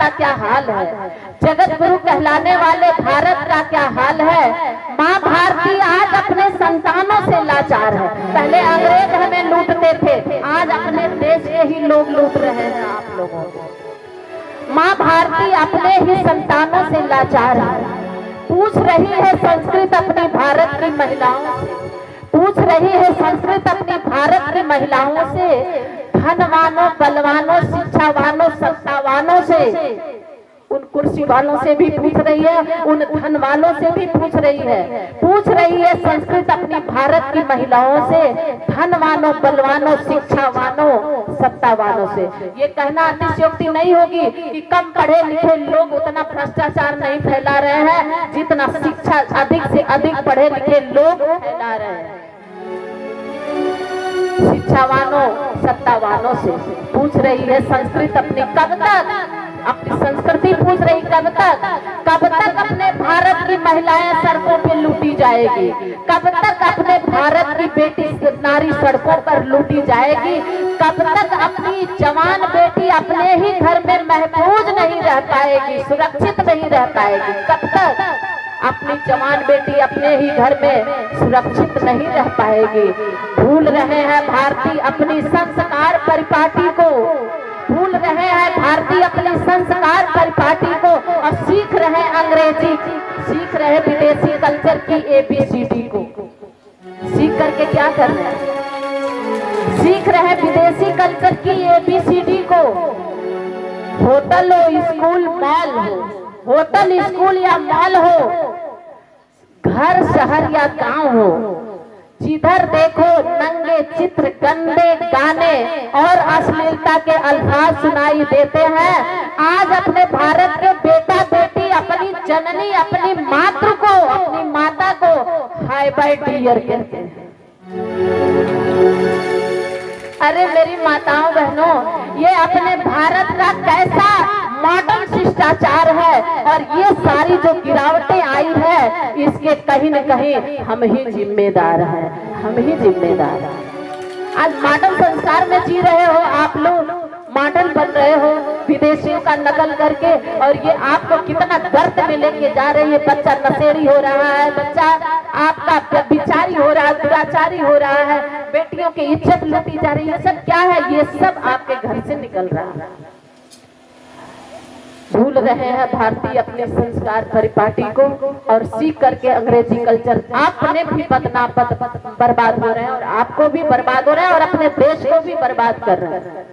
का क्या हाल है, जगत गुरु कहलाने वाले भारत का क्या हाल है। माँ भारती आज अपने संतानों से लाचार है। पहले अंग्रेज हमें लूटते थे, आज अपने देश के ही लोग लूट रहे हैं आप लोगों को। माँ भारती अपने ही संतानों से लाचार है। पूछ रही है संस्कृत अपनी भारत की महिलाओं से, पूछ रही है संस्कृत अपनी भारत की महिलाओं से, धनवानों, बलवानों, शिक्षावानों, सत्तावानों से, उन कुर्सी वालों से भी पूछ रही है, उन धन वालों से भी पूछ रही है। पूछ रही है संस्कृत अपनी भारत की महिलाओं से, धनवानों, बलवानों, शिक्षावानों, सत्तावानों से। ये कहना अतिशयोक्ति नहीं होगी कि कम पढ़े लिखे लोग उतना भ्रष्टाचार नहीं फैला रहे हैं जितना शिक्षा अधिक से अधिक पढ़े लिखे लोग फैला रहे हैं। शिक्षावानों, सत्तावानों से पूछ रही है संस्कृत अपनी, कब तक अपनी संस्कृति पूछ रही, कब तक अपने भारत की महिलाएं सड़कों पे लूटी जाएगी, कब तक अपने भारत की बेटी नारी सड़कों पर लूटी जाएगी, कब तक अपनी जवान बेटी अपने ही घर में महफूज नहीं रह पाएगी, सुरक्षित नहीं रह पाएगी, कब तक अपनी जवान बेटी अपने ही घर में सुरक्षित नहीं रह पाएगी। भूल रहे हैं भारतीय अपनी संस्कार परिपाटी को, भूल रहे हैं भारतीय अपनी संस्कार परिपाटी को और सीख रहे अंग्रेजी, सीख रहे विदेशी कल्चर की ABCD को। सीख करके क्या कर रहे हैं? सीख रहे विदेशी कल्चर की ABCD को। होटल हो, स्कूल, मॉल हो, होटल, स्कूल या मॉल हो, घर, शहर या गांव हो, जिधर देखो नंगे चित्र, गंदे गाने और अश्लीलता के अल्फाज सुनाई देते हैं। आज अपने भारत के बेटा बेटी अपनी जननी, अपनी मातृ को, अपनी माता को हाय बाय डियर कहते हैं। अरे मेरी माताओं बहनों, ये अपने भारत का कैसा मॉडर्न शिष्टाचार है और ये सारी जो गिरावटें आई है इसके कहीं न कहीं हम ही जिम्मेदार हैं, हम ही जिम्मेदार हैं। आज मॉडर्न संस्कार में जी रहे हो आप लोग, मॉडर्न बन रहे हो विदेशियों का नकल करके, और ये आपको कितना दर्द में लेके जा रही है। बच्चा नशेड़ी हो रहा है, बच्चा आपका व्यभिचारी हो रहा है, दुराचारी हो रहा है, बेटियों की इज्जत लूटी जा रही है। सब क्या है? ये सब आपके घर से निकल रहा है। भूल रहे हैं भारतीय अपने संस्कार परिपाटी को और सीख करके अंग्रेजी कल्चर आपने भी बर्बाद हो रहे हैं और आपको भी बर्बाद हो रहे हैं और अपने देश को भी बर्बाद कर रहे हैं।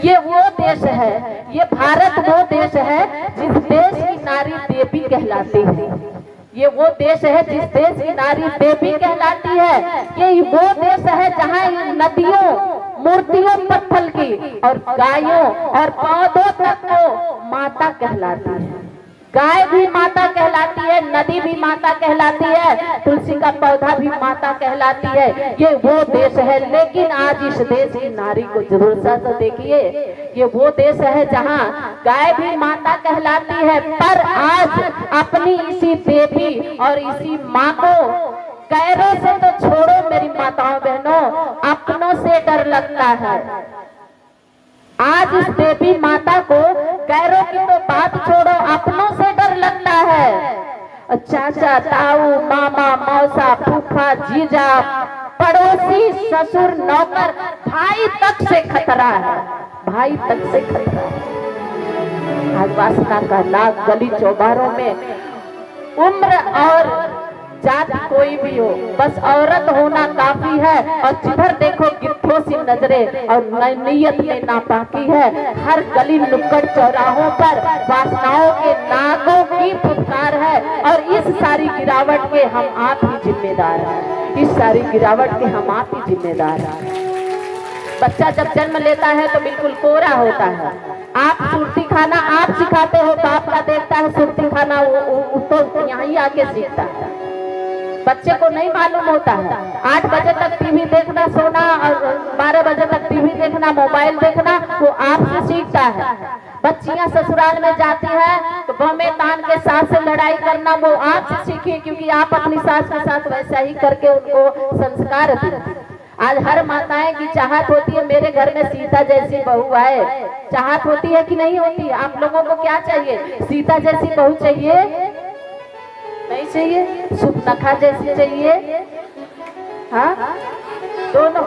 ये वो देश है, ये भारत वो देश है जिस देश की नारी देवी कहलाती है। ये वो देश है जिस देश की नारी देवी कहलाती है। ये वो देश है जहाँ नदियों, मूर्तियों पत्थर की और गायों और पौधों तक को माता कहलाती है। गाय भी माता कहलाती है, नदी भी माता कहलाती है, तुलसी का पौधा भी माता कहलाती है। ये वो देश है। लेकिन आज इस देश की नारी को जरूर सा तो देखिए, ये वो देश है जहाँ गाय भी माता कहलाती है, पर आज अपनी इसी देवी और इसी माँ को गैरों से तो छोड़ो मेरी माताओं बहनों, अपनों से डर लगता है। आज इस देवी माता को गैरों की तो बात छोड़ो, अपनों से डर लगता है। चाचा, ताऊ, मामा, मौसा, फूफा, जीजा, पड़ोसी, ससुर, नौकर, भाई तक से खतरा है, भाई तक से खतरा है। आज वासना का नाग गली चौबारों में, उम्र और जाति कोई भी हो, बस औरत होना काफी है। और जिधर देखो गिद्धों सी नजरें और नीयत में नापाकी है। हर गली नुक्कड़ चौराहों पर वासनाओं के नागों की फुफकार है। और इस सारी गिरावट के हम आप ही जिम्मेदार हैं, इस सारी गिरावट के हम आप ही जिम्मेदार हैं। बच्चा जब जन्म लेता है तो बिल्कुल कोरा होता है। आप सुरती खाना आप सिखाते हो, बाप का देखता है सुरती खाना, वो तो यहाँ ही आके सीखता है। बच्चे को नहीं मालूम होता है। 8 बजे तक टीवी देखना, सोना, और 12 बजे तक टीवी देखना, मोबाइल देखना, वो आपसे सीखता है। बच्चियां ससुराल में जाती है तो बमे तान के सास से लड़ाई करना, वो आपसे सीखी, क्योंकि आप अपनी सास के साथ वैसा ही करके उनको संस्कार दी। आज हर माताएं की चाहत होती है मेरे घर में सीता जैसी बहू आए। चाहत होती है कि नहीं होती? आप लोगों को क्या चाहिए? सीता जैसी बहू चाहिए? नहीं चाहिए? सुपनखा जैसी चाहिए? हाँ, दोनों।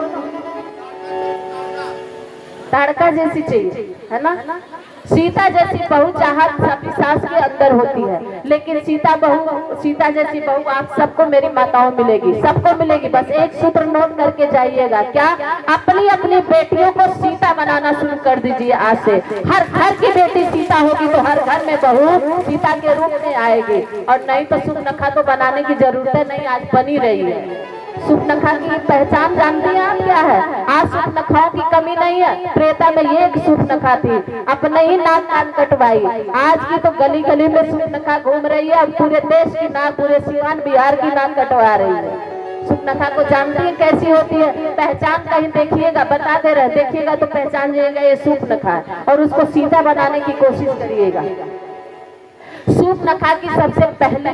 ताड़का जैसी चाहिए, है ना? सीता जैसी बहू चाहत सभी सास के अंदर होती है, लेकिन सीता जैसी बहू आप सबको मेरी माताओं मिलेगी, सबको मिलेगी। बस एक सूत्र नोट करके जाइएगा, क्या? अपनी अपनी बेटियों को सीता बनाना शुरू कर दीजिए आज से। हर घर की बेटी सीता होगी तो हर घर में बहू सीता के रूप में आएगी, और नहीं तो सुपनखा तो बनाने की जरूरत नहीं, आज बनी रही है। सुपनखा की पहचान जानती हैं आप क्या है? आज सुपनखाओं की कमी नहीं है। त्रेता में ये एक सुपनखा थी, अपने ही नाक कान कटवाई। आज की तो गली गली में सुपनखा घूम रही है, और पूरे देश की नाक, पूरे सिवान बिहार की नाक कटवा रही है। सुपनखा को जानती है कैसी होती है? पहचान कहीं देखिएगा, बता दे रहे, देखिएगा तो पहचान जाएगा ये सुपनखा है, और उसको सीता बनाने की कोशिश करिएगा। सुपनखा की सबसे पहले